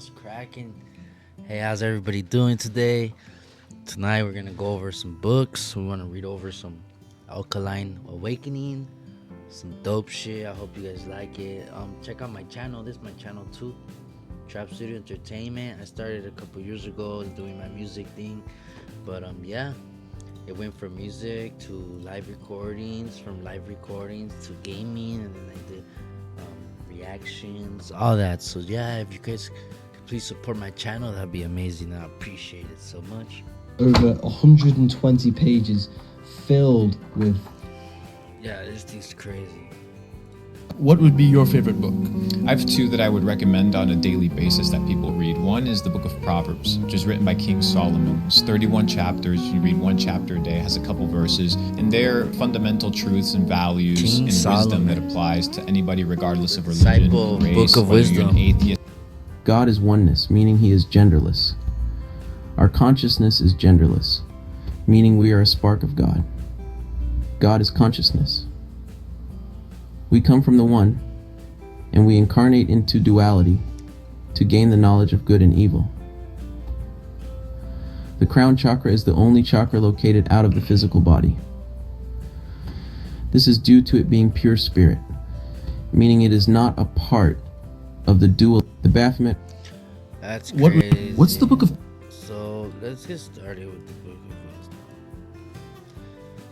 What's cracking? Hey, how's everybody doing today? Tonight we're gonna go over some books. We want to read over some Alkaline Awakening, some dope shit. I hope you guys like it. Check out my channel. This is my channel too, Trap Studio Entertainment. I started a couple years ago doing my music thing, but yeah, it went from music to live recordings, from live recordings to gaming, and then I did reactions, all that. So yeah, if you guys could please support my channel, that'd be amazing. I appreciate it so much. Over 120 pages filled with... Yeah, this thing's crazy. What would be your favorite book? I have two that I would recommend on a daily basis that people read. One is the Book of Proverbs, which is written by King Solomon. It's 31 chapters. You read one chapter a day. It has a couple verses. And they're fundamental truths and values King and Solomon. wisdom that applies to anybody regardless of religion, Disciple, race, Book of whether you're an Wisdom. atheist. God is oneness, meaning he is genderless. Our consciousness is genderless, meaning we are a spark of God. God is consciousness. We come from the one, and we incarnate into duality to gain the knowledge of good and evil. The crown chakra is the only chakra located out of the physical body. This is due to it being pure spirit, meaning it is not a part of the dual. The Baphomet. That's crazy. What's the Book of... So let's get started with the Book of Wisdom.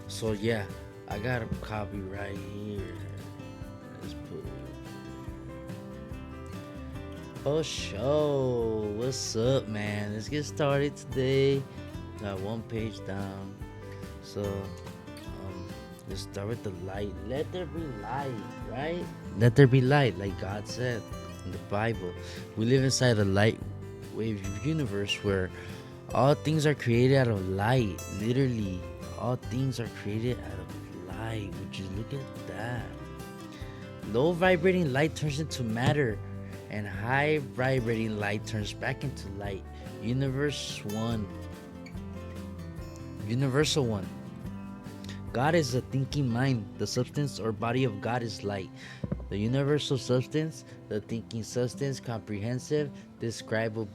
So yeah, I got a copy right here. Let's put it. Oh, show. What's up, man? Let's get started today. Got one page down. So let's start with the light. Let there be light, right? Let there be light, like God said in the Bible. We live inside a light wave universe where all things are created out of light. Literally, all things are created out of light. Would you look at that? Low vibrating light turns into matter, and high vibrating light turns back into light. Universal one. God is a thinking mind. The substance or body of God is light. The universal substance, the thinking substance, comprehensive, describable,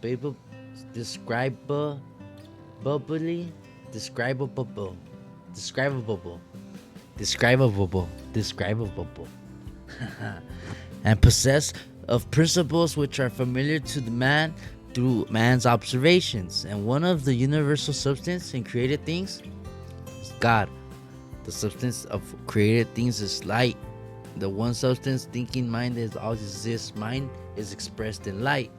and possessed of principles which are familiar to the man through man's observations. And one of the universal substance in created things is God. The substance of created things is light. The one substance thinking mind is all exists. Mind is expressed in light.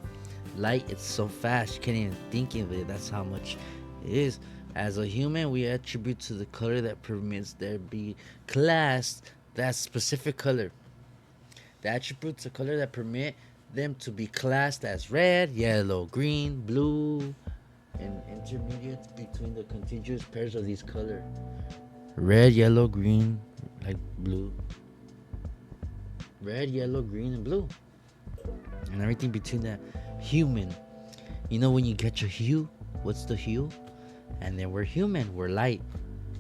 Light, it's so fast you can't even think of it. That's how much it is. As a human, we attribute to the color that permits there be classed that specific color. The attributes of color that permit them to be classed as red, yellow, green, blue, and intermediate between the contiguous pairs of these colors. Red, yellow, green, like blue. Red, yellow, green, and blue. And everything between that. Human. You know when you get your hue? What's the hue? And then we're human. We're light.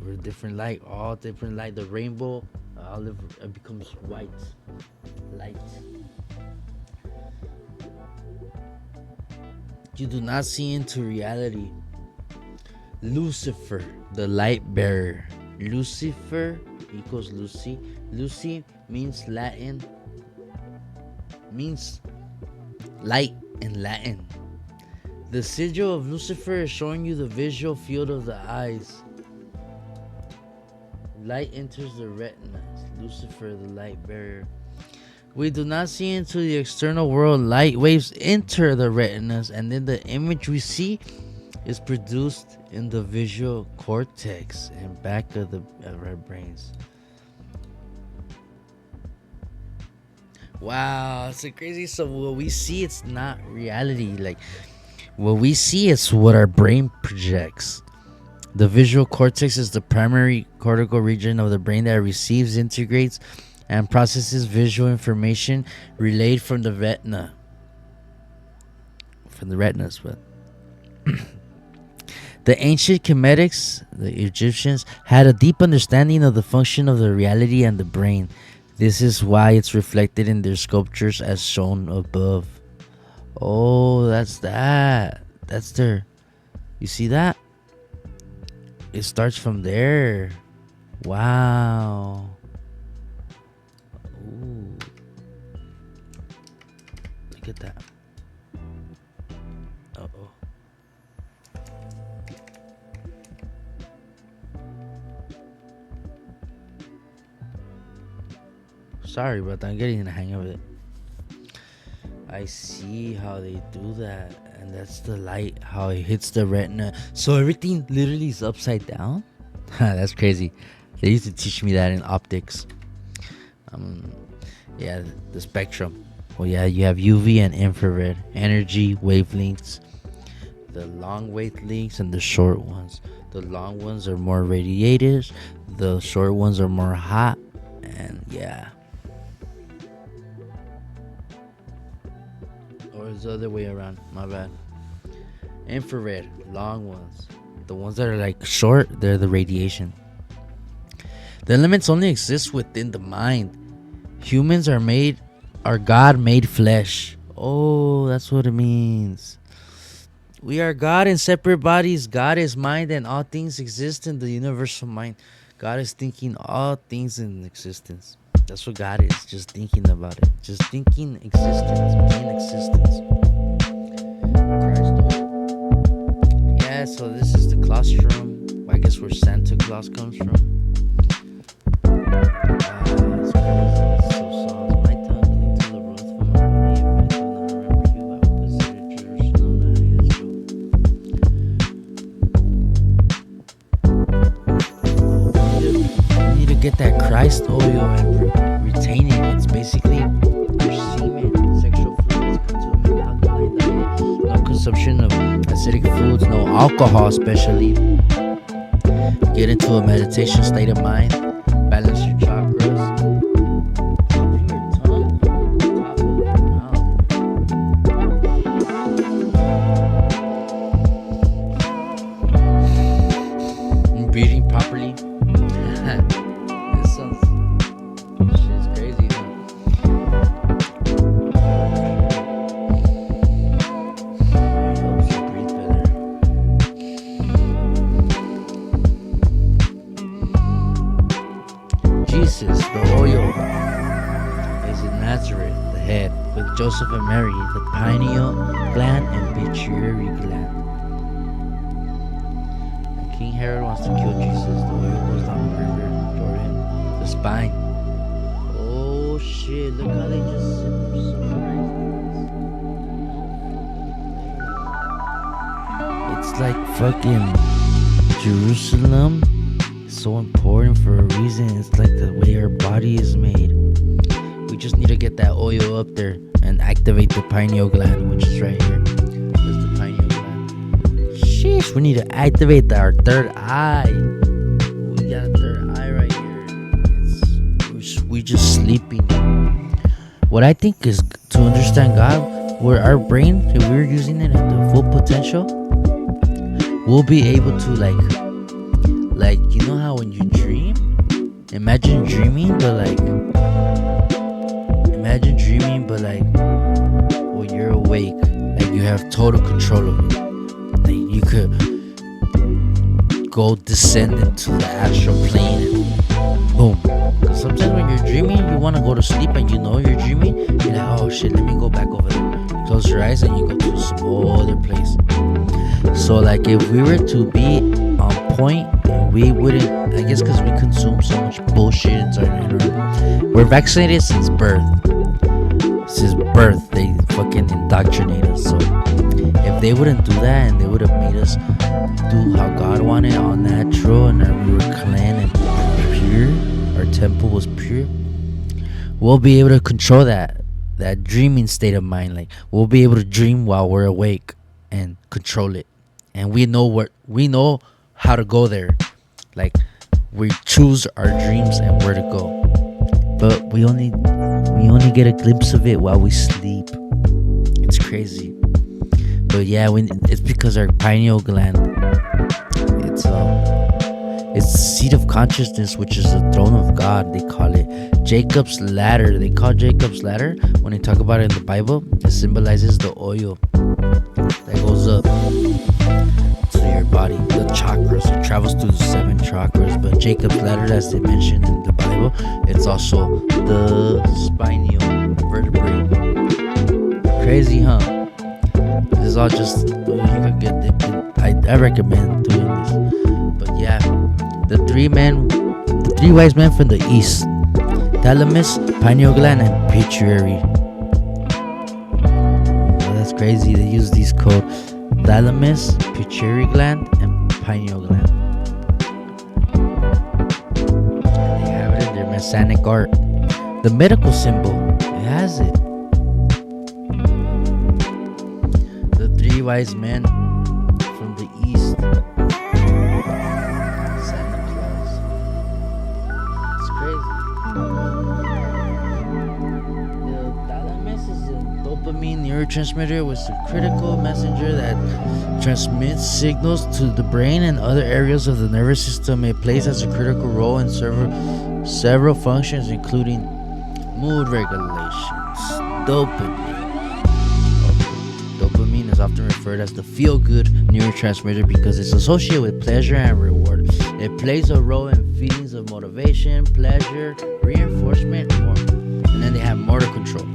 We're different light. All different light. The rainbow, it becomes white. Light. You do not see into reality. Lucifer, the light bearer. Lucifer equals Lucy. Lucy means Latin. Means light in Latin. The sigil of Lucifer is showing you the visual field of the eyes. Light enters the retina. Lucifer, the light bearer. We do not see into the external world. Light waves enter the retinas, and then the image we see is produced in the visual cortex and back of our brains. Wow, it's so crazy. So what we see, it's not reality. Like what we see, it's what our brain projects. The visual cortex is the primary cortical region of the brain that receives, integrates, and processes visual information relayed from the retina. From the retinas, but the ancient Kemetics, the Egyptians, had a deep understanding of the function of the reality and the brain. This is why it's reflected in their sculptures as shown above. Oh, that's that. That's their. You see that? It starts from there. Wow. Ooh. Look at that. Uh-oh. Sorry, but I'm getting the hang of it. I see how they do that. And that's the light, how it hits the retina. So everything literally is upside down? That's crazy. They used to teach me that in optics. Yeah, the spectrum. Well, yeah, you have UV and infrared energy wavelengths. The long wavelengths and the short ones. The long ones are more radiated. The short ones are more hot. And yeah. Or it's the other way around. My bad. Infrared, long ones. The ones that are like short, they're the radiation. The elements only exist within the mind. Humans are God made flesh. Oh, that's what it means. We are God in separate bodies. God is mind and all things exist in the universal mind. God is thinking all things in existence. That's what God is, just thinking about it. Just thinking existence, plain existence. Christ. Yeah, so this is the classroom. I guess where Santa Claus comes from. It's crazy. It's so soft. My tongue cling to the roof of my body. If I do not remember you, I will consider Jerusalem that is true. You need to get that Christ oil and retain it. It's basically your semen, sexual fluids, consuming alkaline diet, no consumption of acidic foods, no alcohol, especially. Get into a meditation state of mind. Balance your chakras. Open your tongue. Top of your mouth. Breathing properly. This sounds. Shit's crazy, huh? It helps you breathe better. Jesus, the oil, is in Nazareth, the head, with Joseph and Mary, the pineal gland and pituitary gland. And King Herod wants to kill Jesus. The oil goes down the river Jordan, the spine. Oh shit! Look how they just summarized. It's like fucking Jerusalem. So important for a reason. It's like the way our body is made. We just need to get that oil up there and activate the pineal gland, which is right here. There's the pineal gland. Sheesh, we need to activate our third eye. We got a third eye right here. We just sleeping. What I think is to understand God, where our brain, if we're using it at the full potential, we'll be able to like you know how when you dream, imagine dreaming but when you're awake, like you have total control of it. Like you could go descend into the astral plane and boom. Cause sometimes when you're dreaming, you want to go to sleep and you know you're dreaming, you're like, oh shit, let me go back over there. You close your eyes and you go to some other place. So like if we were to be on point, we wouldn't, I guess because we consume so much bullshit inside our internet. We're vaccinated since birth. Since birth, they fucking indoctrinate us. So if they wouldn't do that and they would have made us do how God wanted, all natural, and we were clean and pure, our temple was pure, we'll be able to control that dreaming state of mind. Like we'll be able to dream while we're awake and control it. And we know how to go there. Like we choose our dreams and where to go. But we only get a glimpse of it while we sleep. It's crazy. But yeah, it's because our pineal gland, It's the seat of consciousness, which is the throne of God. They call it Jacob's ladder. They call Jacob's ladder, when they talk about it in the Bible, it symbolizes the oil that goes up to your body, the chakras. It travels through the 7 chakras. But Jacob's ladder, as they mention in the Bible, it's also the spinal vertebrae. Crazy, huh? This is all just, you could get it. I recommend doing this. But yeah, the three wise men from the east: thalamus, pineal gland, and pituitary. That's crazy. They use these code: thalamus, pituitary gland, and pineal gland. And they have it in their Masonic art. The medical symbol, it has it. The 3 wise men from the east. Santa Claus. It's crazy. The thalamus is a dopamine neurotransmitter, which is a critical messenger that transmits signals to the brain and other areas of the nervous system. It plays as a critical role in several functions, including mood regulations. Dopamine is often referred as the feel-good neurotransmitter because it's associated with pleasure and reward. It plays a role in feelings of motivation, pleasure, reinforcement, and more. And then they have motor control.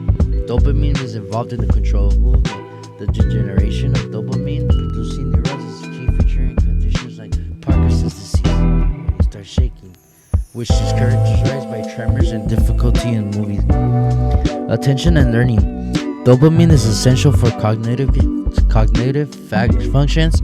Dopamine is involved in the control of movement. The degeneration of dopamine-producing neurons is a key feature in conditions like Parkinson's disease, where you start shaking, which is characterized by tremors and difficulty in moving. Attention and learning. Dopamine is essential for cognitive functions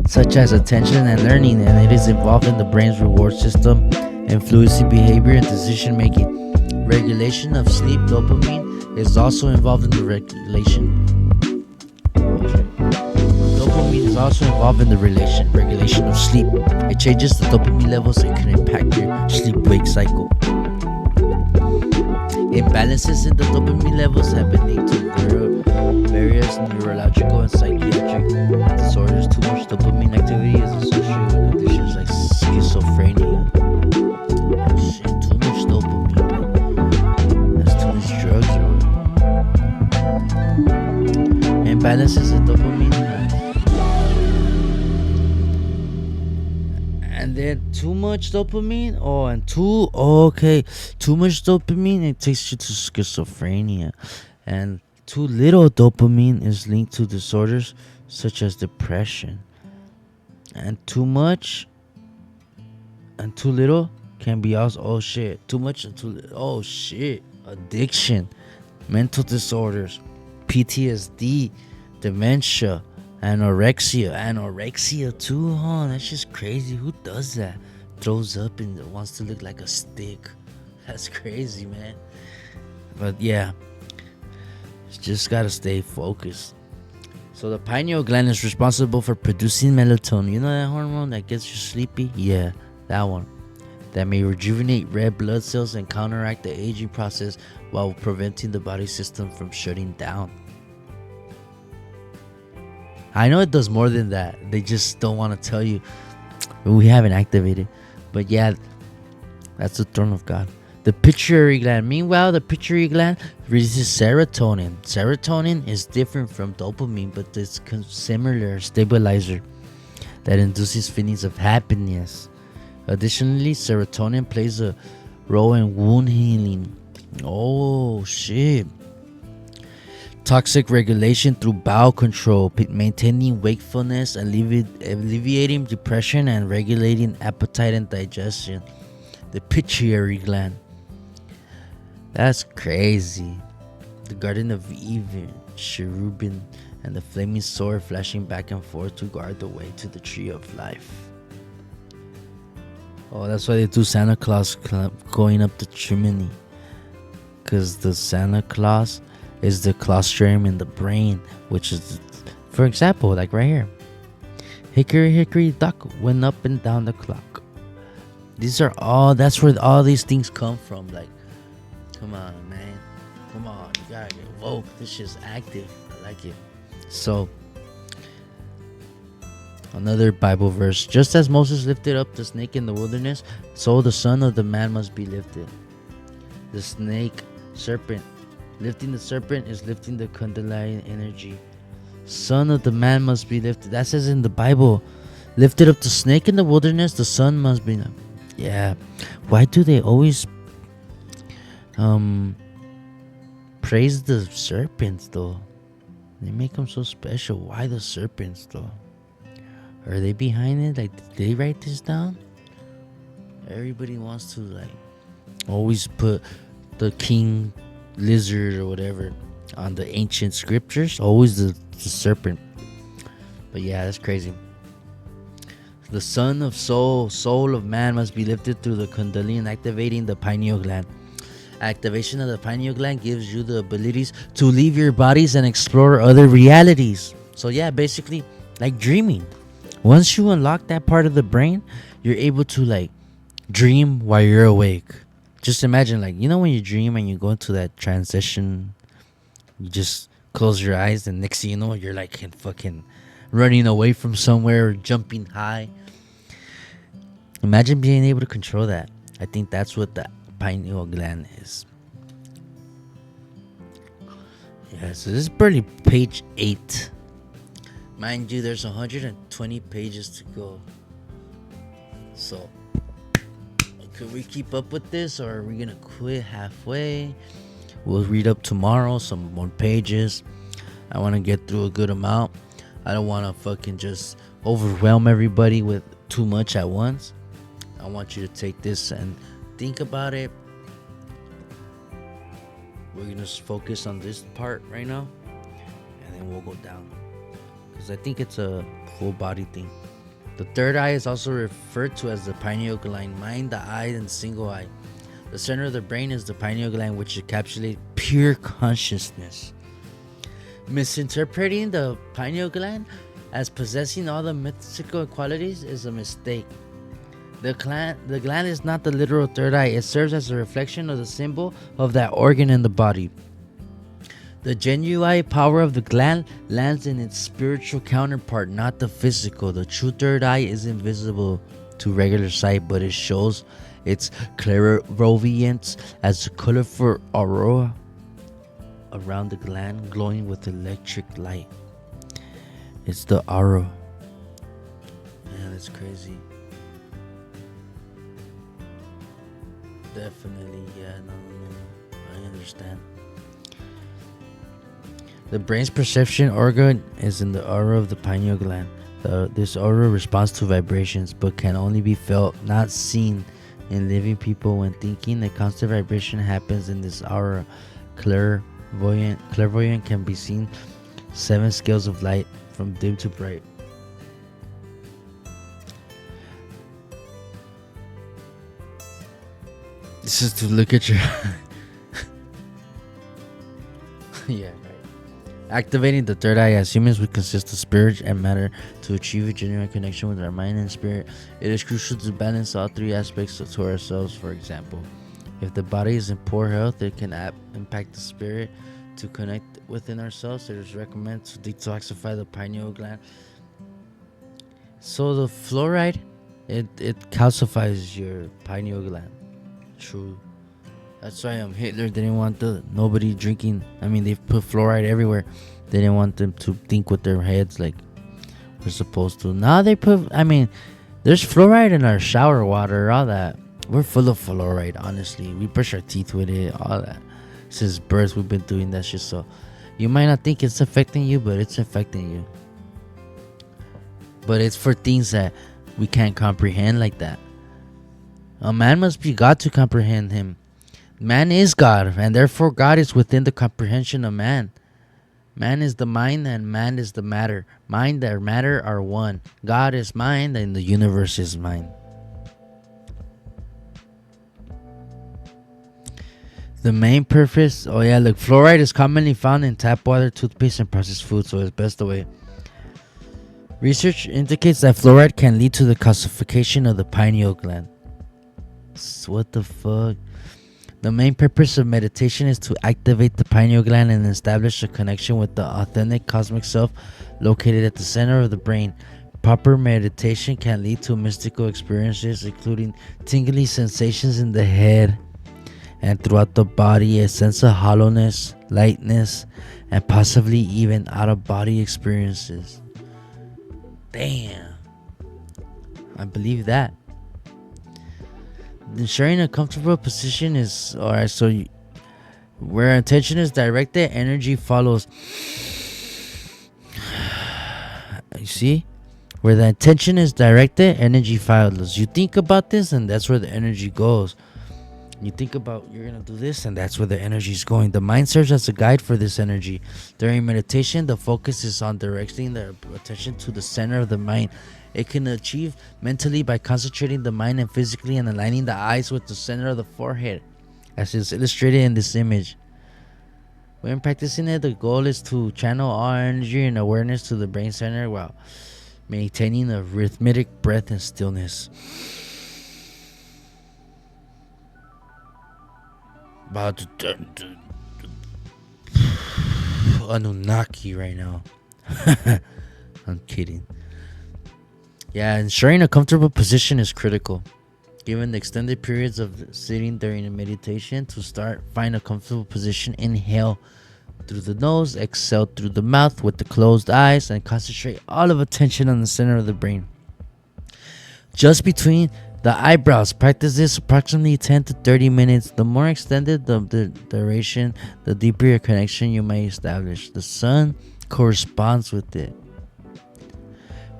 such as attention and learning, and it is involved in the brain's reward system, influencing behavior and decision making. Regulation of sleep. Dopamine is also involved in the regulation of sleep. It changes the dopamine levels and can impact your sleep-wake cycle. Imbalances in the dopamine levels have been linked to various neurological and psychiatric disorders. Too much dopamine activity is associated with conditions like schizophrenia. Oh shit, too much dopamine. That's too much drugs or what? Imbalances in dopamine. And then too much dopamine, too much dopamine, it takes you to schizophrenia. And too little dopamine is linked to disorders such as depression. And too much and too little can be also, too much and too little, addiction, mental disorders, PTSD, dementia, anorexia too, huh? That's just crazy. Who does that? Throws up and wants to look like a stick. That's crazy, man. But yeah, just gotta stay focused. So the pineal gland is responsible for producing melatonin. You know that hormone that gets you sleepy? Yeah, that one. That may rejuvenate red blood cells and counteract the aging process while preventing the body system from shutting down. I know it does more than that. They just don't want to tell you. We haven't activated. But yeah, that's the throne of God. The pituitary gland. Meanwhile, the pituitary gland releases serotonin. Serotonin is different from dopamine, but it's similar stabilizer that induces feelings of happiness. Additionally, serotonin plays a role in wound healing. Oh, shit. Toxic regulation through bowel control, maintaining wakefulness, alleviating depression, and regulating appetite and digestion. The pituitary gland. That's crazy. The Garden of Eden, cherubim, and the flaming sword flashing back and forth to guard the way to the tree of life. Oh, that's why they do Santa Claus going up the chimney. Because the Santa Claus is the claustrum in the brain, which is, for example, like right here. Hickory hickory dock went up and down the clock. That's where all these things come from. Like, come on, man. Come on, you gotta get woke. This shit's active. I like it. So, Another Bible verse. Just as Moses lifted up the snake in the wilderness, so the Son of the Man must be lifted. The snake, serpent. Lifting the serpent is lifting the Kundalini energy. Son of the Man must be lifted. That says in the Bible. Lifted up the snake in the wilderness, the Son must be. Yeah. Why do they always praise the serpents though? They make them so special. Why the serpents though? Are they behind it? Like, did they write this down? Everybody wants to like always put the king lizard or whatever on the ancient scriptures. Always the serpent. But yeah, that's crazy. The son of soul of man must be lifted through the Kundalini, activating the pineal gland. Activation of the pineal gland gives you the abilities to leave your bodies and explore other realities. So yeah, basically like dreaming. Once you unlock that part of the brain, you're able to like dream while you're awake. Just imagine, like, you know, when you dream and you go into that transition, you just close your eyes and next thing you know, you're like fucking running away from somewhere or jumping high. Imagine being able to control that. I think that's what the pineal gland is. Yeah, so this is barely page 8. Mind you, there's 120 pages to go. So, could we keep up with this, or are we gonna quit halfway? We'll read up tomorrow, some more pages. I want to get through a good amount. I don't want to fucking just overwhelm everybody with too much at once. I want you to take this and think about it. We're going to just focus on this part right now, and then we'll go down. Because I think it's a full body thing. The third eye is also referred to as the pineal gland, mind, the eye, and single eye. The center of the brain is the pineal gland, which encapsulates pure consciousness. Misinterpreting the pineal gland as possessing all the mystical qualities is a mistake. The gland is not the literal third eye. It serves as a reflection of the symbol of that organ in the body. The genuine power of the gland lands in its spiritual counterpart, not the physical. The true third eye is invisible to regular sight, but it shows its clairvoyance as a colorful aurora around the gland, glowing with electric light. It's the aura. Man, that's crazy. Definitely, yeah, no, I understand. The brain's perception organ is in the aura of the pineal gland. This aura responds to vibrations, but can only be felt, not seen, in living people. When thinking, a constant vibration happens in this aura. Clairvoyant can be seen 7 scales of light from dim to bright. This is to look at your yeah, right. Activating the third eye. As humans, we consist of spirit and matter. To achieve a genuine connection with our mind and spirit, it is crucial to balance all 3 aspects to ourselves. For example, if the body is in poor health, it can impact the spirit. To connect within ourselves, it is recommended to detoxify the pineal gland. So the fluoride, it calcifies your pineal gland. True. That's why Hitler didn't want nobody drinking. I mean, they put fluoride everywhere. They didn't want them to think with their heads like we're supposed to. Now they put, I mean, there's fluoride in our shower water, all that. We're full of fluoride, honestly. We brush our teeth with it, all that. Since birth, we've been doing that shit. So you might not think it's affecting you, but it's affecting you. But it's for things that we can't comprehend like that. A man must be God to comprehend him. Man is God, and therefore God is within the comprehension of man. Man is the mind, and man is the matter. Mind and matter are one. God is mind, and the universe is mind. The main purpose, fluoride is commonly found in tap water, toothpaste, and processed food, so it's best away. Research indicates that fluoride can lead to the calcification of the pineal gland. What the fuck? The main purpose of meditation is to activate the pineal gland and establish a connection with the authentic cosmic self located at the center of the brain. proper meditation can lead to mystical experiences, including tingling sensations in the head and throughout the body, a sense of hollowness, lightness, and possibly even out-of-body experiences. Damn. I believe that. Ensuring a comfortable position is alright. So, where attention is directed, energy follows. You see? Where the attention is directed, energy follows. You think about this, and that's where the energy goes. You think about you're going to do this, and that's where the energy is going. The mind serves as a guide for this energy. During meditation, the focus is on directing the attention to the center of the mind. It can achieve mentally by concentrating the mind and physically and aligning the eyes with the center of the forehead, as is illustrated in this image. When practicing it, the goal is to channel all energy and awareness to the brain center while maintaining a rhythmic breath and stillness. About to turn to Anunnaki right now. I'm kidding. Yeah, ensuring a comfortable position is critical. Given the extended periods of sitting during a meditation, to start, find a comfortable position. Inhale through the nose, exhale through the mouth with the closed eyes, and concentrate all of attention on the center of the brain. Just between the eyebrows, practice this approximately 10 to 30 minutes. The more extended the duration, the deeper your connection you may establish. The sun corresponds with it,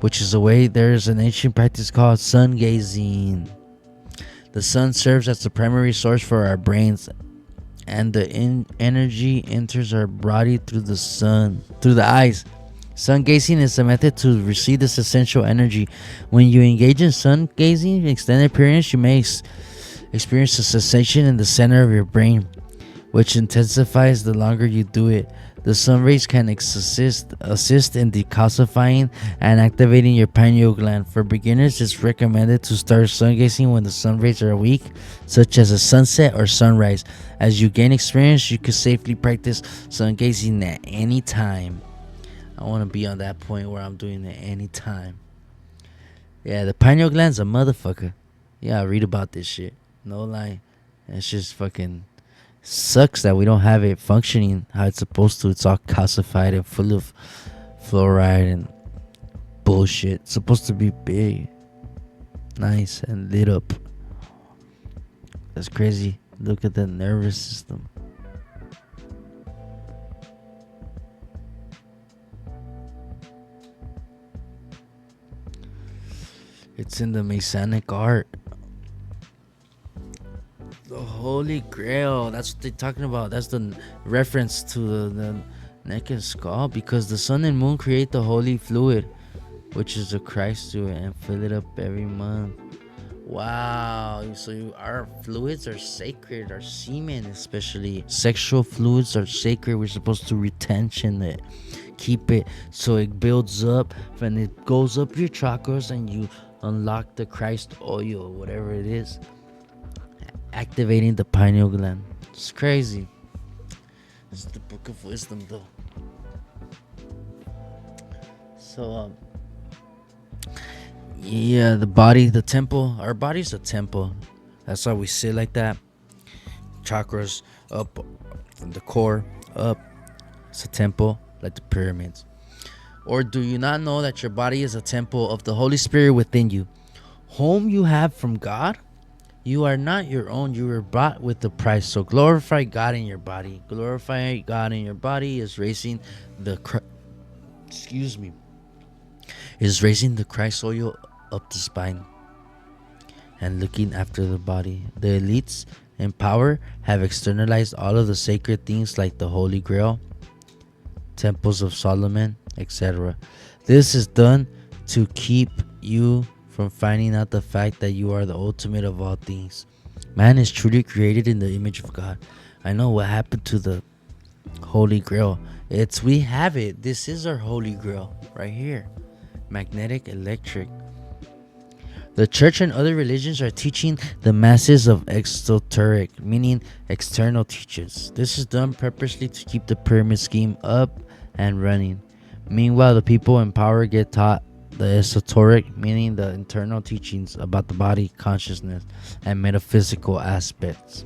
which is a way. There is an ancient practice called sun gazing. The sun serves as the primary source for our brains, and the energy enters our body through the eyes. Sun gazing is a method to receive this essential energy. When you engage in sun gazing in extended periods, you may experience a sensation in the center of your brain, which intensifies the longer you do it. The sun rays can assist in decalcifying and activating your pineal gland. For beginners, it's recommended to start sun gazing when the sun rays are weak, such as a sunset or sunrise. As you gain experience, you can safely practice sun gazing at any time. I want to be on that point where I'm doing it anytime. Yeah, the pineal gland's a motherfucker. Yeah, I read about this shit. No lie. It's just fucking sucks that we don't have it functioning how it's supposed to. It's all calcified and full of fluoride and bullshit. It's supposed to be big, nice, and lit up. That's crazy. Look at the nervous system. It's in the Masonic art. The Holy Grail. That's what they're talking about. That's the reference to the neck and skull, because the sun and moon create the holy fluid, which is the Christ to it, and fill it up every month. Wow. So our fluids are sacred. Our semen, especially sexual fluids, are sacred. We're supposed to retention it, keep it so it builds up and it goes up your chakras, and you unlock the Christ oil, whatever it is, activating the pineal gland. It's crazy. It's the book of wisdom, though. So yeah, the body, the temple. Our body's a temple. That's why we sit like that. Chakras up from the core up. It's a temple, like the pyramids. Or do you not know that your body is a temple of the Holy Spirit within you, whom you have from God? You are not your own. You were bought with a price. So glorify God in your body. Glorify God in your body is raising the Christ oil up the spine and looking after the body. The elites in power have externalized all of the sacred things like the Holy Grail, temples of Solomon, etc. This is done to keep you from finding out the fact that you are the ultimate of all things. Man is truly created in the image of God. I know what happened to the Holy Grail. We have it. This is our Holy Grail right here. Magnetic, electric. The church and other religions are teaching the masses of exoteric, meaning external teachers. This is done purposely to keep the pyramid scheme up and running. Meanwhile, the people in power get taught the esoteric, meaning the internal teachings about the body, consciousness, and metaphysical aspects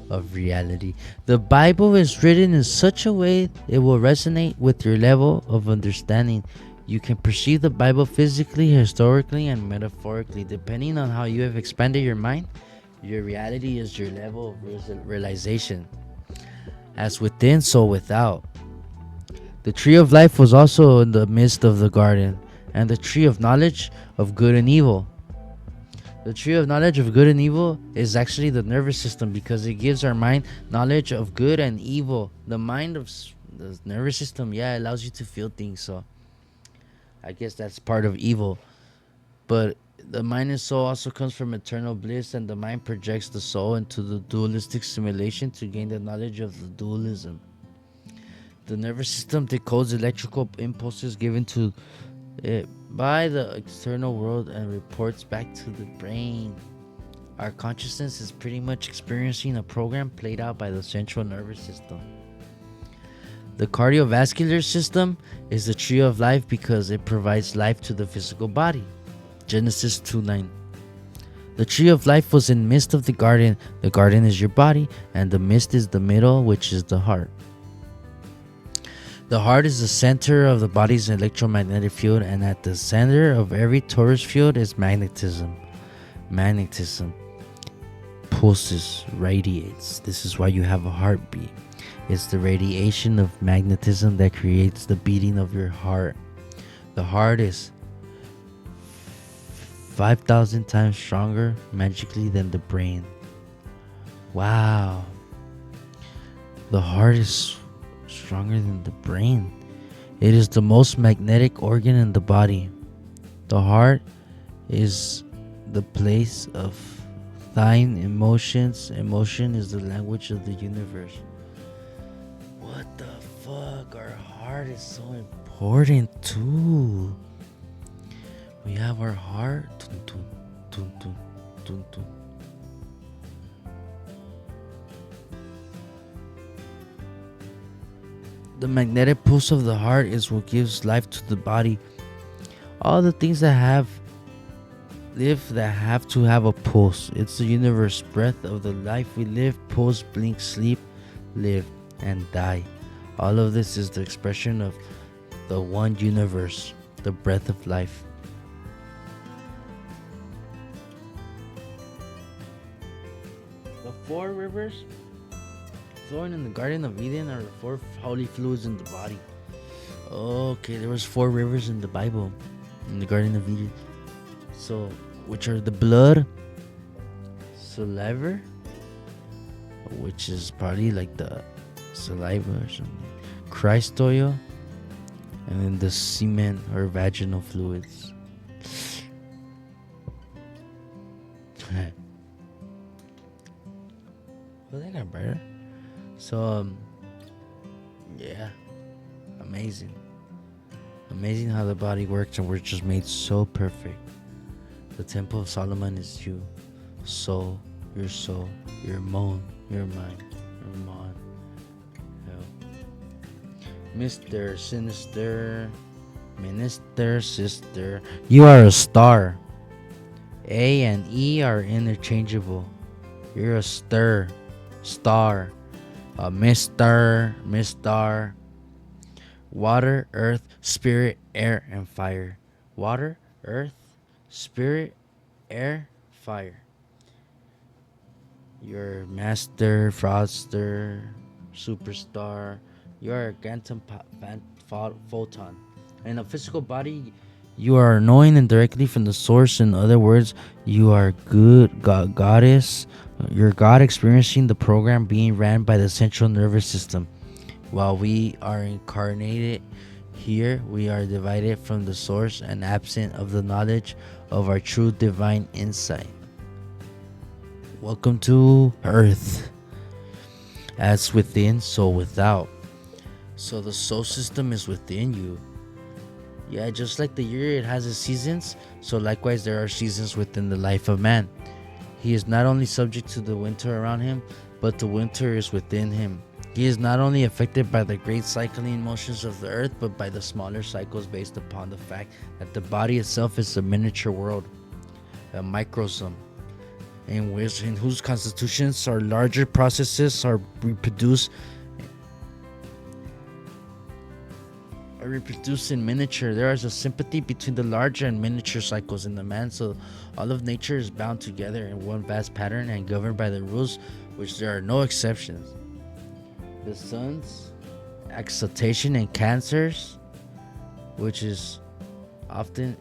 of reality. The Bible is written in such a way it will resonate with your level of understanding. You can perceive the Bible physically, historically, and metaphorically. Depending on how you have expanded your mind, your reality is your level of realization. As within, so without. The tree of life was also in the midst of the garden, and the tree of knowledge of good and evil. The tree of knowledge of good and evil is actually the nervous system, because it gives our mind knowledge of good and evil. The mind of the nervous system, allows you to feel things. So I guess that's part of evil. But the mind and soul also comes from eternal bliss, and the mind projects the soul into the dualistic simulation to gain the knowledge of the dualism. The nervous system decodes electrical impulses given to it by the external world and reports back to the brain. Our consciousness is pretty much experiencing a program played out by the central nervous system. The cardiovascular system is the tree of life because it provides life to the physical body. Genesis 2:9. The tree of life was in the midst of the garden. The garden is your body, and the midst is the middle, which is the heart. The heart is the center of the body's electromagnetic field, and at the center of every torus field is magnetism. Magnetism pulses, radiates. This is why you have a heartbeat. It's the radiation of magnetism that creates the beating of your heart. The heart is 5,000 times stronger magically than the brain. Wow. The heart is stronger than the brain. It is the most magnetic organ in the body. The heart is the place of thine emotions. Emotion is the language of the universe. What the fuck? Our heart is so important too. We have our heart. Dun, dun, dun, dun, dun, dun. The magnetic pulse of the heart is what gives life to the body. All the things that have to have a pulse. It's the universe breath of the life we live, pulse, blink, sleep, live, and die. All of this is the expression of the one universe, the breath of life. The four rivers flowing in the Garden of Eden are the four holy fluids in the body. Okay, there was 4 rivers in the Bible, in the Garden of Eden. So, which are the blood, saliva, which is probably like the saliva or something, Christ oil, and then the semen or vaginal fluids. Well, they got better. So, yeah, amazing. Amazing how the body works, and we're just made so perfect. The Temple of Solomon is you, soul, your mind, your mind. Mr. Sinister, Minister, Sister. You are a star. A and E are interchangeable. You're a star. Mr. Water, earth, spirit, air, and fire. Water, earth, spirit, air, fire. You're master, fraudster, superstar. You're a quantum photon. In a physical body, you are knowing indirectly from the source. In other words, you are good goddess. You're God experiencing the program being ran by the central nervous system. While we are incarnated here, we are divided from the source and absent of the knowledge of our true divine insight. Welcome to Earth. As within, so without. So the soul system is within you. Yeah, just like the year, it has its seasons. So likewise, there are seasons within the life of man. He is not only subject to the winter around him, but the winter is within him. He is not only affected by the great cycling motions of the earth, but by the smaller cycles based upon the fact that the body itself is a miniature world, a microsome, in whose constitutions are larger processes are reproduced in miniature. There is a sympathy between the larger and miniature cycles in the man, so all of nature is bound together in one vast pattern and governed by the rules, which there are no exceptions. The sun's exaltation and cancers, which is often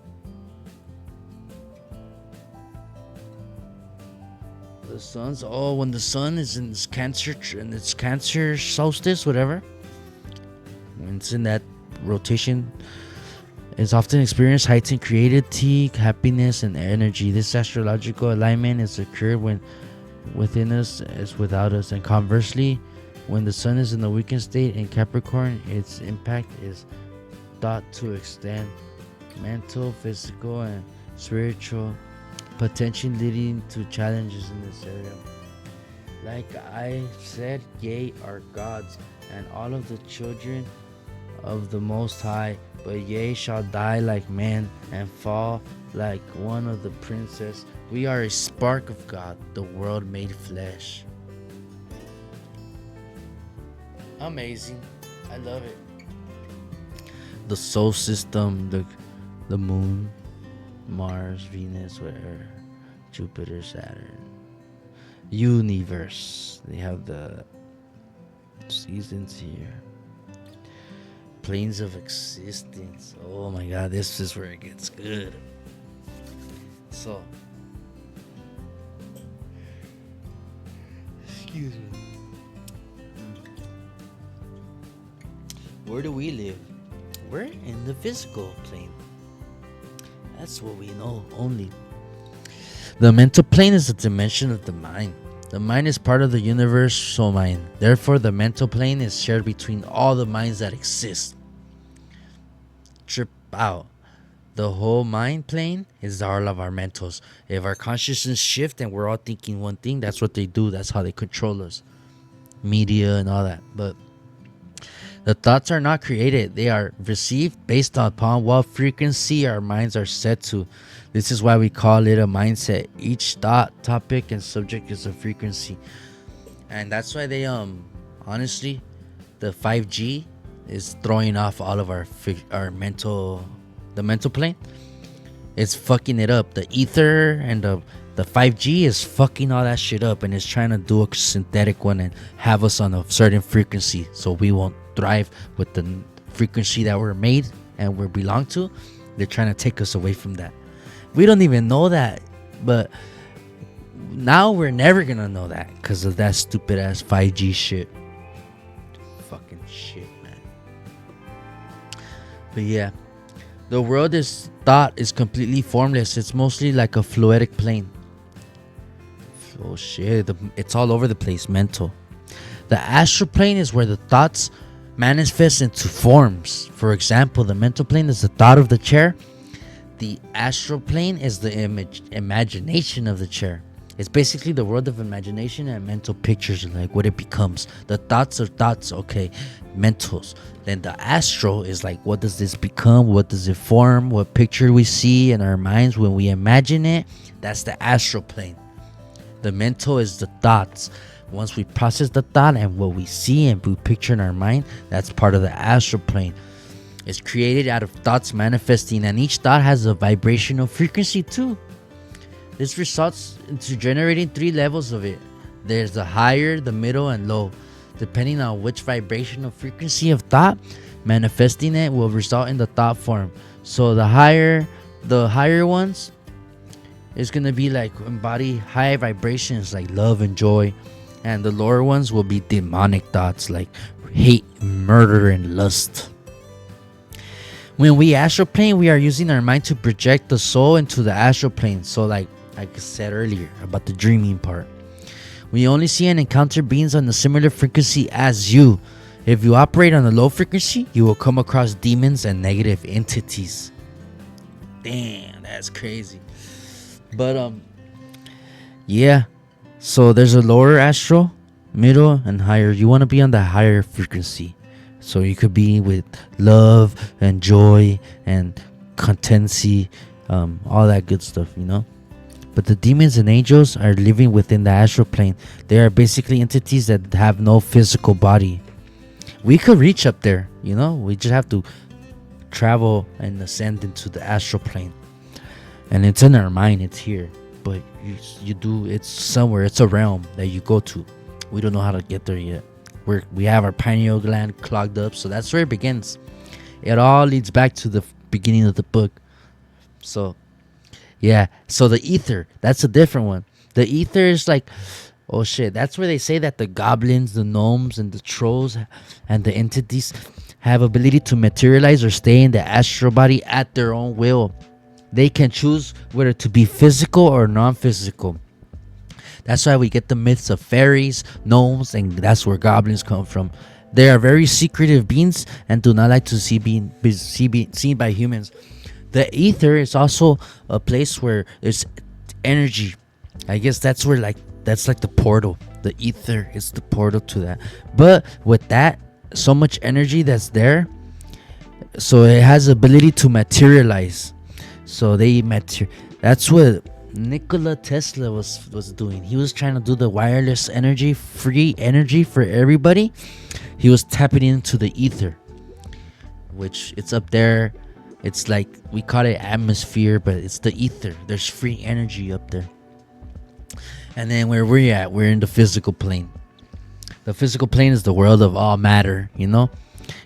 when the sun is in its cancer solstice, whatever, when it's in that rotation, is often experienced heightened creativity, happiness, and energy. This astrological alignment is occurred when within us as without us, and conversely, when the sun is in the weakened state in Capricorn, its impact is thought to extend mental, physical, and spiritual, potentially leading to challenges in this area. Like I said, ye are gods, and all of the children of the Most High, but ye shall die like men and fall like one of the princes. We are a spark of God, the world made flesh. Amazing. I love it. The solar system, the moon, Mars, Venus, whatever, Jupiter, Saturn, universe. They have the seasons here. Planes of existence. Oh my god, this is where it gets good. So, excuse me. Where do we live? We're in the physical plane. That's what we know only. The mental plane is a dimension of the mind. The mind is part of the universal mind. Therefore, the mental plane is shared between all the minds that exist. Trip out. The whole mind plane is all of our mentals. If our consciousness shift and we're all thinking one thing, that's what they do. That's how they control us. Media and all that. But the thoughts are not created. They are received based upon what frequency our minds are set to. This is why we call it a mindset. Each thought, topic, and subject is a frequency. And that's why they, honestly, the 5G is throwing off all of our mental, the mental plane. It's fucking it up. The ether and the 5G is fucking all that shit up, and it's trying to do a synthetic one and have us on a certain frequency so we won't thrive with the frequency that we're made and we belong to. They're trying to take us away from that. We don't even know that, but now we're never gonna know that because of that stupid ass 5G shit. Fucking shit, man. But yeah, the world is thought is completely formless. It's mostly like a fluidic plane. Oh shit, it's all over the place, mental. The astral plane is where the thoughts manifest into forms. For example, the mental plane is the thought of the chair. The astral plane is the imagination of the chair. It's basically the world of imagination and mental pictures, like what it becomes. The thoughts are thoughts, okay, mentals. Then the astral is like, what does this become? What does it form? What picture we see in our minds when we imagine it? That's the astral plane. The mental is the thoughts. Once we process the thought and what we see and we picture in our mind, that's part of the astral plane. It's created out of thoughts manifesting, and each thought has a vibrational frequency too. This results into generating 3 levels of it. There's the higher, the middle, and low. Depending on which vibrational frequency of thought, manifesting it will result in the thought form. So the higher ones is gonna be like embody high vibrations like love and joy, and the lower ones will be demonic thoughts like hate, murder, and lust. When we astral plane, we are using our mind to project the soul into the astral plane. So like I said earlier about the dreaming part, we only see and encounter beings on a similar frequency as you. If you operate on a low frequency, you will come across demons and negative entities. Damn, that's crazy. But yeah, so there's a lower astral middle, and higher. You want to be on the higher frequency. So you could be with love and joy and contency, all that good stuff, you know. But the demons and angels are living within the astral plane. They are basically entities that have no physical body. We could reach up there, you know. We just have to travel and ascend into the astral plane. And it's in our mind, it's here. But it's somewhere, it's a realm that you go to. We don't know how to get there yet. We have our pineal gland clogged up, so that's where it begins. It all leads back to the beginning of the book. So, yeah. So the ether, that's a different one. The ether is like, oh shit, that's where they say that the goblins, the gnomes, and the trolls, and the entities have ability to materialize or stay in the astral body at their own will. They can choose whether to be physical or non-physical. That's why we get the myths of fairies, gnomes, and that's where goblins come from. They are very secretive beings and do not like to be seen by humans. The ether is also a place where there's energy. I guess that's where that's like the portal. The ether is the portal to that. But with that, so much energy that's there, so it has ability to materialize. So that's what Nikola Tesla was doing. He was trying to do the wireless energy, free energy for everybody. He was tapping into the ether, which it's up there. It's like, we call it atmosphere, but it's the ether. There's free energy up there. And then where we're at, we're in the physical plane. The physical plane is the world of all matter, you know?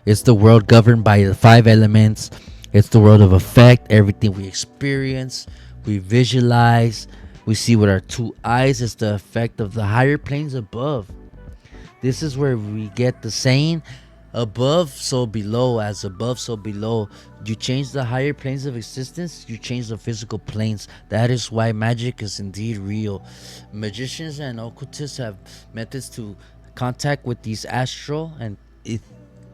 It's the world governed by the 5 elements. It's the world of effect. Everything we experience, we visualize, we see with our 2 eyes. Is the effect of the higher planes above. This is where we get the saying, above so below, as above so below. You change the higher planes of existence, you change the physical planes. That is why magic is indeed real. Magicians and occultists have methods to contact with these astral and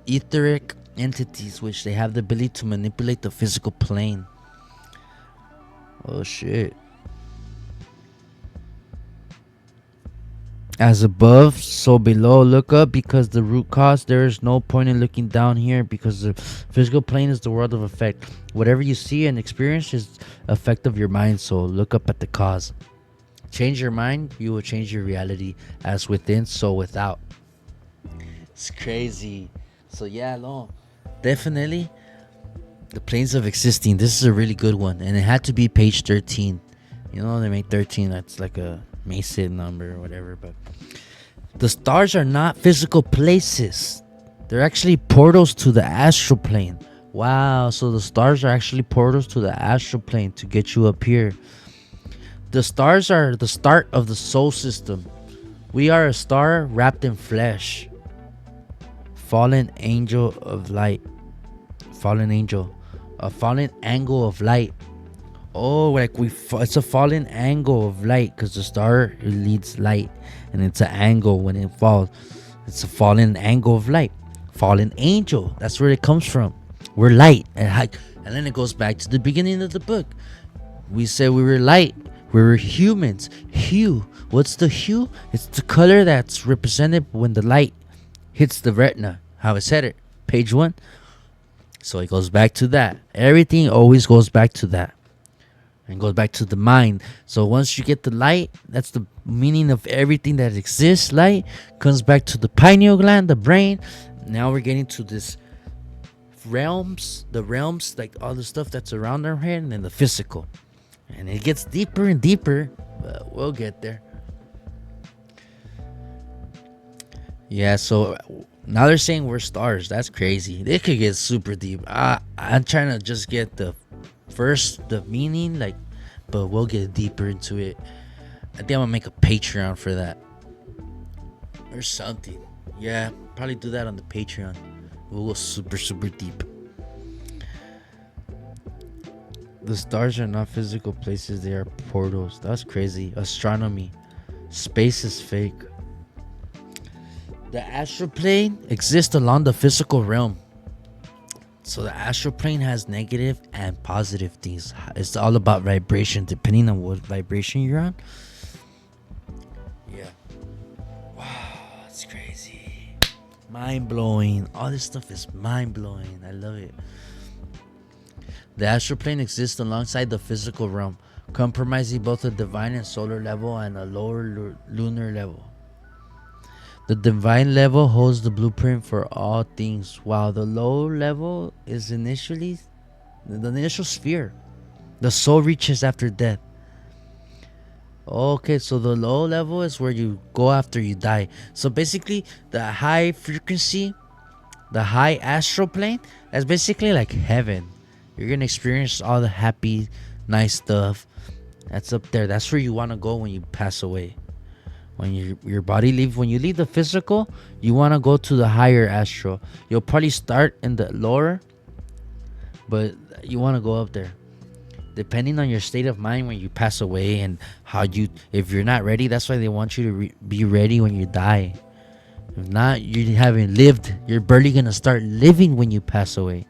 etheric entities, which they have the ability to manipulate the physical plane. Oh shit. As above, so below. Look up, because the root cause. There is no point in looking down here, because the physical plane is the world of effect. Whatever you see and experience is effect of your mind. So look up at the cause. Change your mind, you will change your reality. As within, so without. It's crazy. So yeah, no, definitely the planes of existing. This is a really good one, and it had to be page 13. You know, they made 13. That's like a Mason number or whatever. But the stars are not physical places. They're actually portals to the astral plane. Wow. So the stars are actually portals to the astral plane to get you up here. The stars are the start of the soul system. We are a star wrapped in flesh. Fallen angel of light. Fallen angel. A fallen angle of light. Oh, like it's a fallen angle of light, because the star, it leads light, and it's an angle when it falls. It's a fallen angle of light. Fallen angel. That's where it comes from. We're light, and then it goes back to the beginning of the book. We said we were light. We were humans. Hue. What's the hue? It's the color that's represented when the light hits the retina. How I said it. Page 1. So it goes back to that. Everything always goes back to that. And goes back to the mind. So once you get the light, that's the meaning of everything that exists. Light comes back to the pineal gland, the brain. Now we're getting to this realms, the realms, like all the stuff that's around our head, and then the physical. And it gets deeper and deeper, but we'll get there. Yeah, so now they're saying we're stars. That's crazy. They could get super deep. I'm trying to just get the meaning, but we'll get deeper into it. I think I'm gonna make a Patreon for that or something. Yeah, probably do that on the Patreon. We'll go super deep. The stars are not physical places, they are portals. That's crazy. Astronomy. Space is fake. The astral plane exists along the physical realm. So the astral plane has negative and positive things. It's all about vibration, depending on what vibration you're on. Yeah. Wow, It's crazy. Mind blowing. All this stuff is mind blowing. I love it. The astral plane exists alongside the physical realm, comprising both a divine and solar level and a lower lunar level. The divine level holds the blueprint for all things, while the low level is initially the initial sphere. The soul reaches after death. Okay, so the low level is where you go after you die. So basically, the high frequency, the high astral plane, that's basically like heaven. You're gonna experience all the happy, nice stuff. That's up there. That's where you want to go when you pass away. When your body leaves, when you leave the physical, you want to go to the higher astral. You'll probably start in the lower, but you want to go up there. Depending on your state of mind when you pass away and how you, if you're not ready, that's why they want you to be ready when you die. If not, you haven't lived. You're barely gonna start living when you pass away.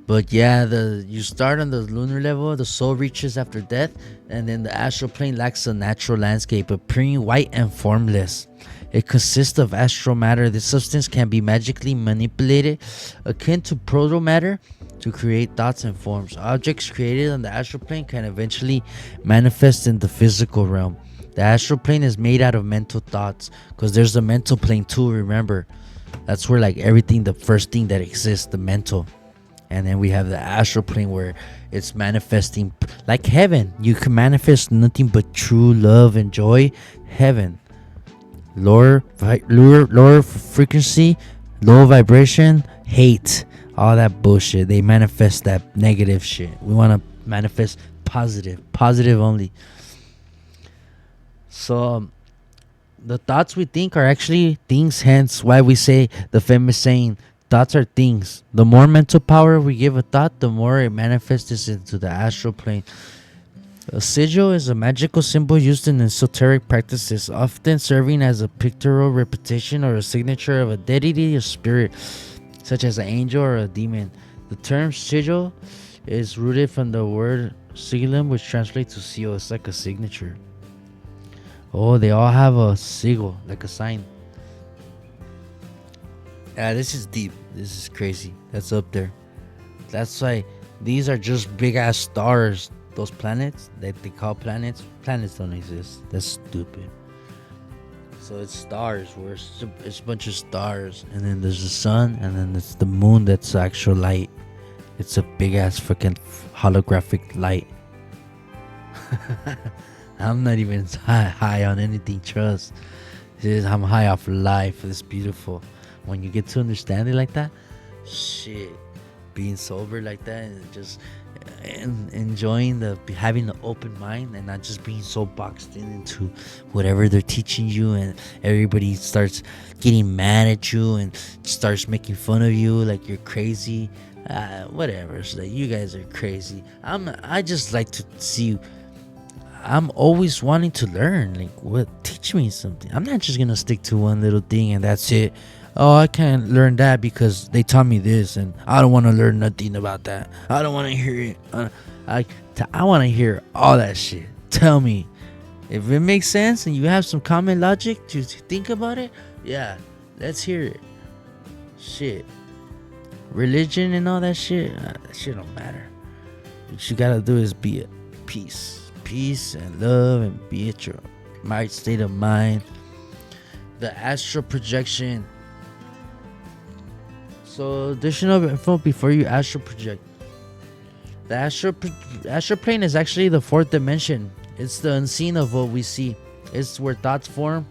But yeah, you start on the lunar level, the soul reaches after death, and then the astral plane lacks a natural landscape, appearing white and formless. It consists of astral matter. This substance can be magically manipulated, akin to proto-matter, to create thoughts and forms. Objects created on the astral plane can eventually manifest in the physical realm. The astral plane is made out of mental thoughts, because there's the mental plane too, remember. That's where like everything, the first thing that exists, the mental. And then we have the astral plane where it's manifesting like heaven. You can manifest nothing but true love and joy. Heaven. Lower frequency, low vibration, hate. All that bullshit. They manifest that negative shit. We want to manifest positive. Positive only. So the thoughts we think are actually things. Hence why we say the famous saying, thoughts are things. The more mental power we give a thought, the more it manifests into the astral plane. A sigil is a magical symbol used in esoteric practices, often serving as a pictorial representation or a signature of a deity or spirit, such as an angel or a demon. The term sigil is rooted from the word sigillum, which translates to seal. It's like a signature. Oh, they all have a sigil, like a sign. Yeah, this is deep. This is crazy. That's up there. That's why these are just big ass stars. Those planets that they call planets. Planets don't exist. That's stupid. So it's stars. Where it's a bunch of stars, and then there's the sun, and then it's the moon. That's actual light. It's a big ass freaking holographic light. I'm not even high on anything. Trust. I'm high off life. It's beautiful. When you get to understand it like that, shit, being sober like that and just enjoying having an open mind and not just being so boxed into whatever they're teaching you, and everybody starts getting mad at you and starts making fun of you like you're crazy, whatever. It's like, you guys are crazy. I just like to see. I'm always wanting to learn. Like, teach me something. I'm not just gonna stick to one little thing and that's it. Oh, I can't learn that because they taught me this, and I don't want to learn nothing about that. I don't want to hear it. I want to hear all that shit. Tell me. If it makes sense and you have some common logic to think about it, yeah, let's hear it. Shit. Religion and all that shit, that shit don't matter. What you gotta do is be at peace. Peace and love, and be at your right state of mind. The astral projection. So, additional info before you astral project. The astral plane is actually the fourth dimension. It's the unseen of what we see. It's where thoughts form,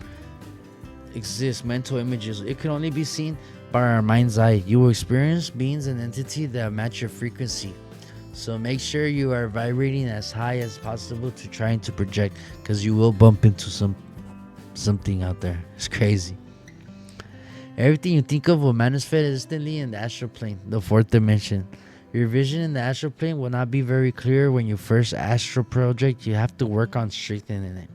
exist, mental images. It can only be seen by our mind's eye. You will experience beings and entities that match your frequency. So make sure you are vibrating as high as possible to trying to project, because you will bump into something out there. It's crazy. Everything you think of will manifest instantly in the astral plane, the fourth dimension. Your vision in the astral plane will not be very clear when you first astral project. You have to work on strengthening it.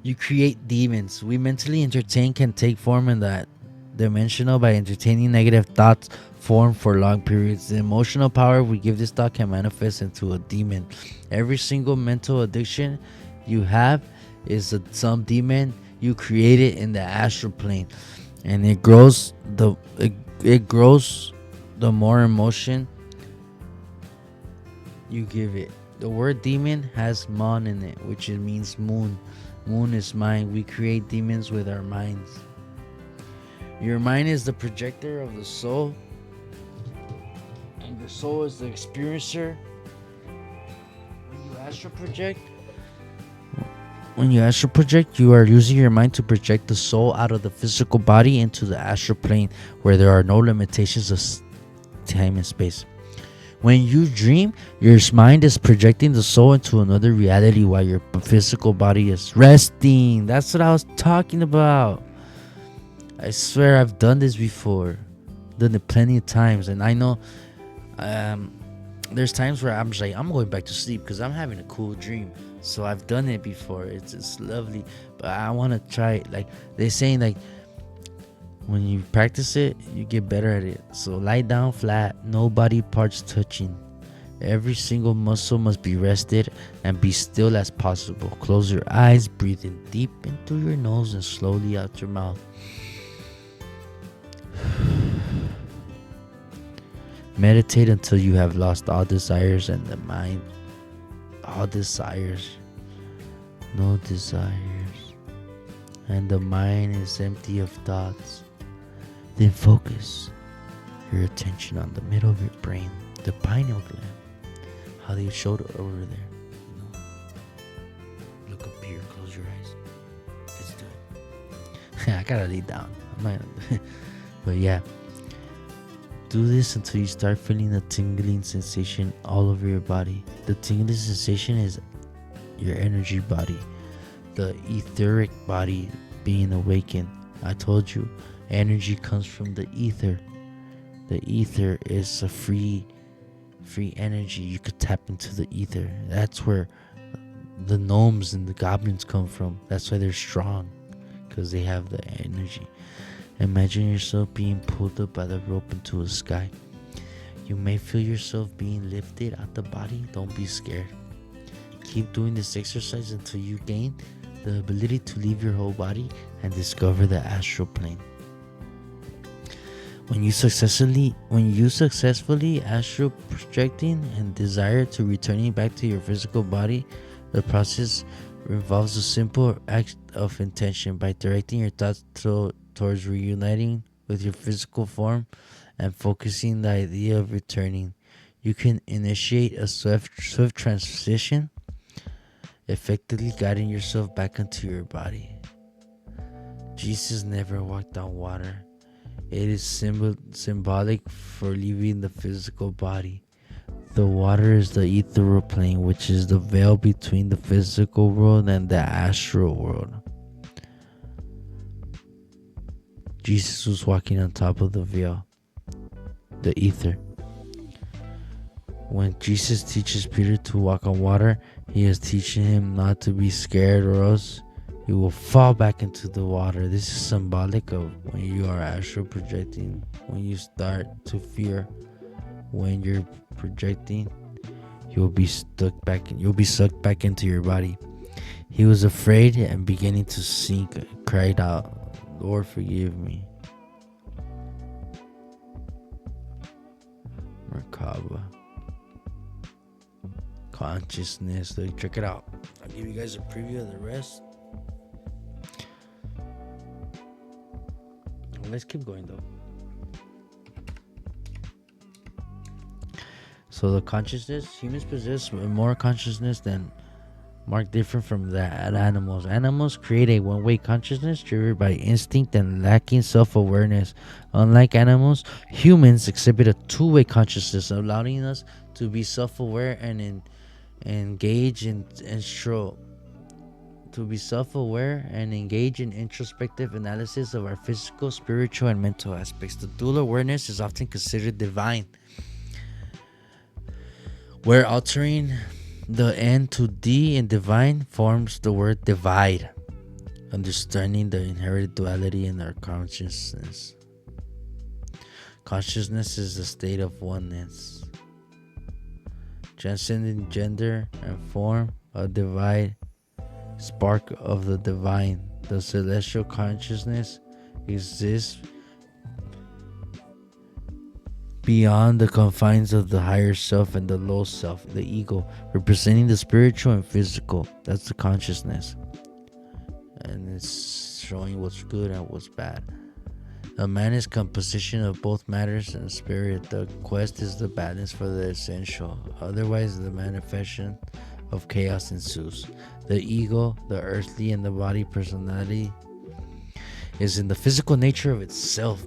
You create demons. We mentally entertain can take form in that dimensional by entertaining negative thoughts form for long periods. The emotional power we give this thought can manifest into a demon. Every single mental addiction you have is some demon you create it in the astral plane, and it grows the more emotion you give it. The word demon has mon in it, which it means moon. Moon is mind. We create demons with our minds. Your mind is the projector of the soul, and your soul is the experiencer. When you astral project, you are using your mind to project the soul out of the physical body into the astral plane, where there are no limitations of time and space. When you dream, your mind is projecting the soul into another reality while your physical body is resting. That's what I was talking about. I swear I've done this before. Done it plenty of times. And I know there's times where I'm just like, I'm going back to sleep because I'm having a cool dream. So I've done it before. It's lovely. But I want to try it. Like they're saying, like, when you practice it, you get better at it. So lie down flat, no body parts touching. Every single muscle must be rested and be still as possible. Close your eyes, breathe in deep into your nose and slowly out your mouth. Meditate until you have lost all desires and the mind. All desires. No desires. And the mind is empty of thoughts. Then focus your attention on the middle of your brain, the pineal gland. How they showed it over there. Look up here, close your eyes. Let's do it. I gotta lay down. But yeah. Do this until you start feeling the tingling sensation all over your body. The tingling sensation is your energy body, the etheric body being awakened. I told you, energy comes from the ether. The ether is a free energy. You could tap into the ether. That's where the gnomes and the goblins come from. That's why they're strong, because they have the energy. Imagine yourself being pulled up by the rope into the sky. You may feel yourself being lifted out the body. Don't be scared. Keep doing this exercise until you gain the ability to leave your whole body and discover the astral plane. When you successfully astral projecting and desire to returning back to your physical body, the process involves a simple act of intention by directing your thoughts towards reuniting with your physical form and focusing the idea of returning. You can initiate a swift transition, effectively guiding yourself back into your body. Jesus never walked on water. It is symbolic for leaving the physical body. The water is the ethereal plane, which is the veil between the physical world and the astral world. Jesus was walking on top of the veil, the ether. When Jesus teaches Peter to walk on water, he is teaching him not to be scared, or else he will fall back into the water. This is symbolic of when you are astral projecting. When you start to fear, when you're projecting, you'll be sucked back into your body. He was afraid and beginning to sink, cried out, "Lord, forgive me." Merkaba. Consciousness. Look, check it out. I'll give you guys a preview of the rest. Let's keep going though. So the consciousness, humans possess more consciousness than marked different from that animals. Animals create a one-way consciousness driven by instinct and lacking self-awareness. Unlike animals, humans exhibit a two-way consciousness, allowing us to be self-aware and engage in introspective analysis of our physical, spiritual, and mental aspects. The dual awareness is often considered divine, where altering the N to D in divine forms the word divide, understanding the inherent duality in our consciousness. Consciousness is a state of oneness, transcending gender and form, a divine spark of the divine. The celestial consciousness exists beyond the confines of the higher self and the low self, the ego, representing the spiritual and physical. That's the consciousness. And it's showing what's good and what's bad. A man is composition of both matters and spirit. The quest is the balance for the essential. Otherwise, the manifestation of chaos ensues. The ego, the earthly and the body personality, is in the physical nature of itself.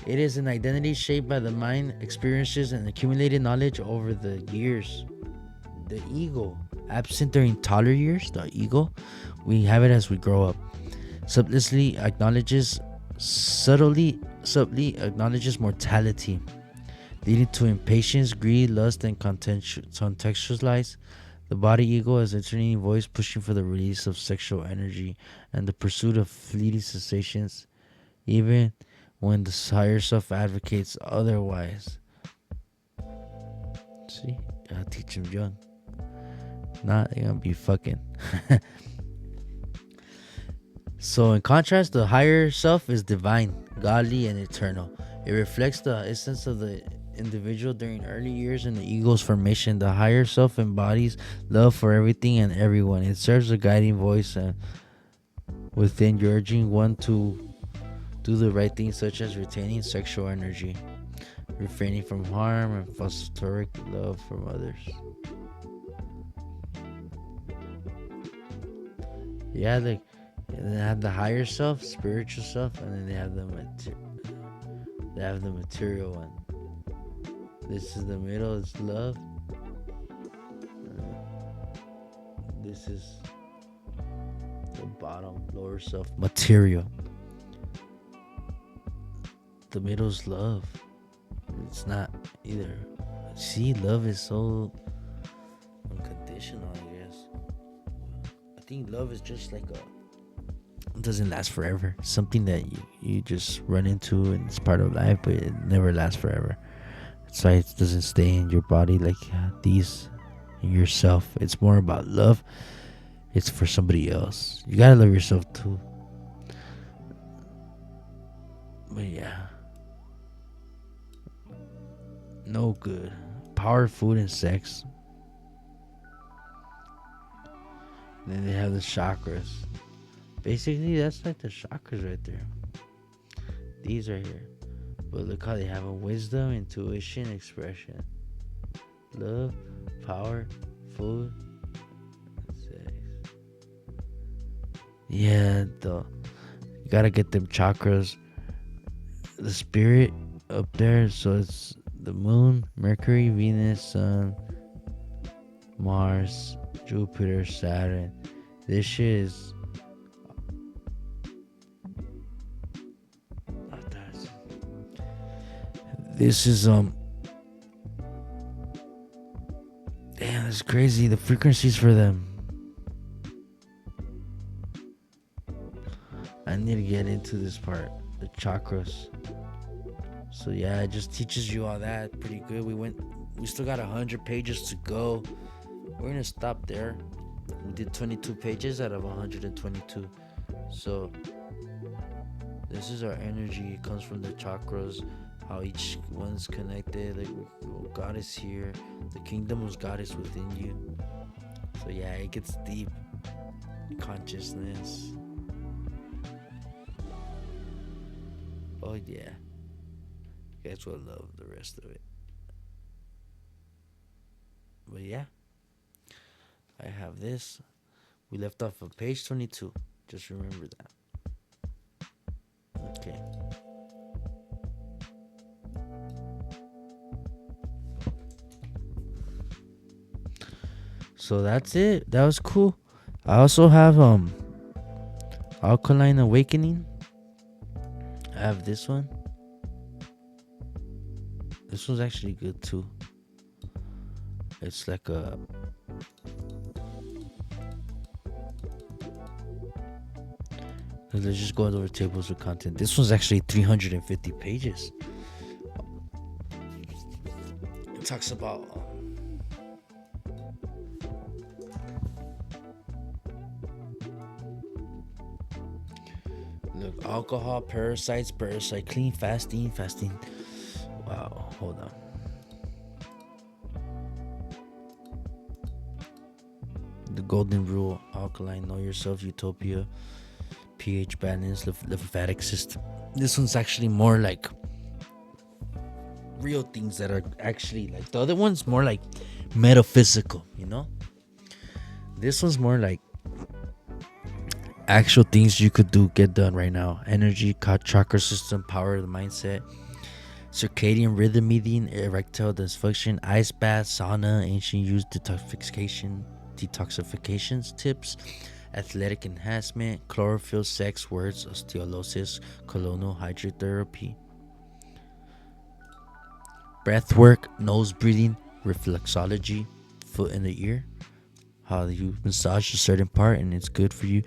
It is an identity shaped by the mind, experiences, and accumulated knowledge over the years. The ego, absent during toddler years, the ego, we have it as we grow up. Subtly acknowledges mortality, leading to impatience, greed, lust, and contextualize. The body ego is a turning voice pushing for the release of sexual energy and the pursuit of fleeting sensations, even when the higher self advocates otherwise. See, gotta teach them young. Not they're gonna be fucking. So in contrast, the higher self is divine, godly, and eternal. It reflects the essence of the individual during early years in the ego's formation. The higher self embodies love for everything and everyone. It serves a guiding voice within you, urging one to do the right thing, such as retaining sexual energy, refraining from harm, and fostering love from others. Yeah, like they have the higher self, spiritual self, and then they have the material one. This is the middle, it's love. This is the bottom, lower self, material. The middle is love. It's not either. See, love is so unconditional, I guess. I think love is just like it doesn't last forever. It's something that you just run into and it's part of life, but it never lasts forever. It's like it doesn't stay in your body like these in yourself. It's more about love. It's for somebody else. You gotta love yourself too. But yeah. No good. Power, food, and sex. Then they have the chakras. Basically, that's like the chakras right there. These are here. But look how they have a wisdom, intuition, expression. Love, power, food, and sex. Yeah, you gotta get them chakras. The spirit up there, so it's the moon, Mercury, Venus, Sun, Mars, Jupiter, Saturn. This shit is damn, it's crazy, the frequencies for them. I need to get into this part, the chakras. So yeah, it just teaches you all that pretty good. We still got 100 pages to go. We're gonna stop there. We did 22 pages out of 122. So this is our energy. It comes from the chakras, how each one's connected. Like God is here. The kingdom of God is within you. So yeah, it gets deep. Consciousness. Oh yeah. You guys will love the rest of it. But yeah, I have this. We left off of page 22. Just remember that. Okay. So that's it. That was cool. I also have Alkaline Awakening. I have this one. This one's actually good too. It's like a let's just go over tables of content. This one's actually 350 pages. It talks about Look, alcohol, parasites, parasite, clean, fasting. Wow, hold on. The golden rule, alkaline, know yourself, utopia, pH balance, lymphatic system. This one's actually more like real things that are actually like the other one's more like metaphysical, you know? This one's more like actual things you could do, get done right now. Energy, chakra system, power of the mindset, circadian rhythm meeting, erectile dysfunction, ice bath, sauna, ancient use, detoxifications tips, athletic enhancement, chlorophyll, sex, words, osteolosis, colonial hydrotherapy, breath work, nose breathing, reflexology, foot in the ear, how you massage a certain part and it's good for you.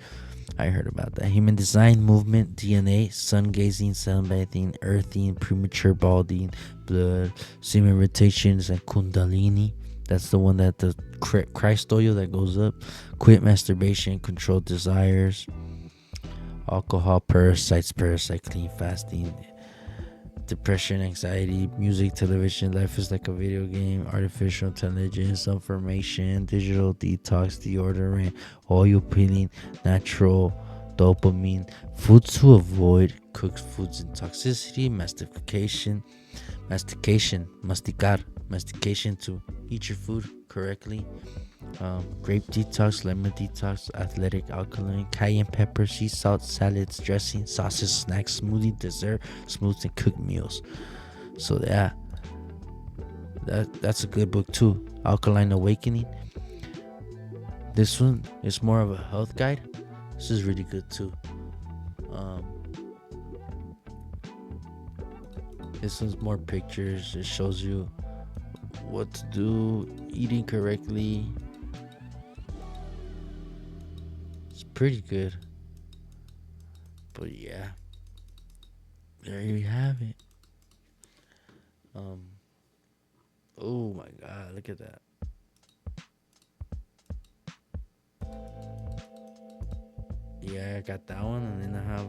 I heard about that. Human design, movement, DNA, sun gazing, sunbathing, earthing, premature balding, blood, semen rotations, and kundalini. That's the one that the Christ oil that goes up. Quit masturbation, control desires, alcohol, parasites, parasite, clean, fasting, depression, anxiety, music, television, life is like a video game, artificial intelligence, information, digital detox, deodorant, oil peeling, natural dopamine, foods to avoid, cooked foods and toxicity, mastication, mastication to eat your food correctly, grape detox, lemon detox, athletic, alkaline, cayenne pepper, sea salt, salads, dressing, sauces, snacks, smoothie, dessert, smooths, and cooked meals. So yeah, that's a good book too. Alkaline Awakening. This one is more of a health guide. This is really good too. This one's more pictures. It shows you what to do, eating correctly. It's pretty good. But yeah, there you have it. Oh my god, look at that. Yeah, I got that one, and then I have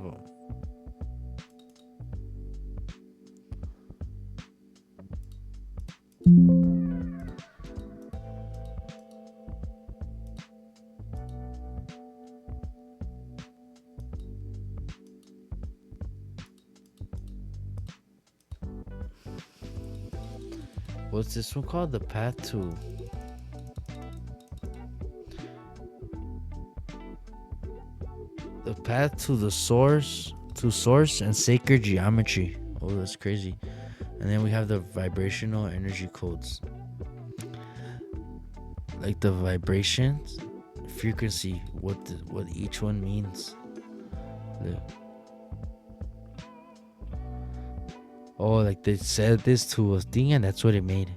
what's this one called? The Path to the Source, and Sacred Geometry. Oh, that's crazy. And then we have the vibrational energy codes, like the vibrations, frequency, what each one means. Look. Oh, like they said this to a thing and that's what it made.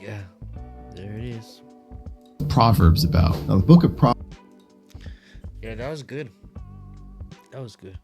Yeah, there it is. Proverbs about. Now, the book of Proverbs. Yeah, that was good. That was good.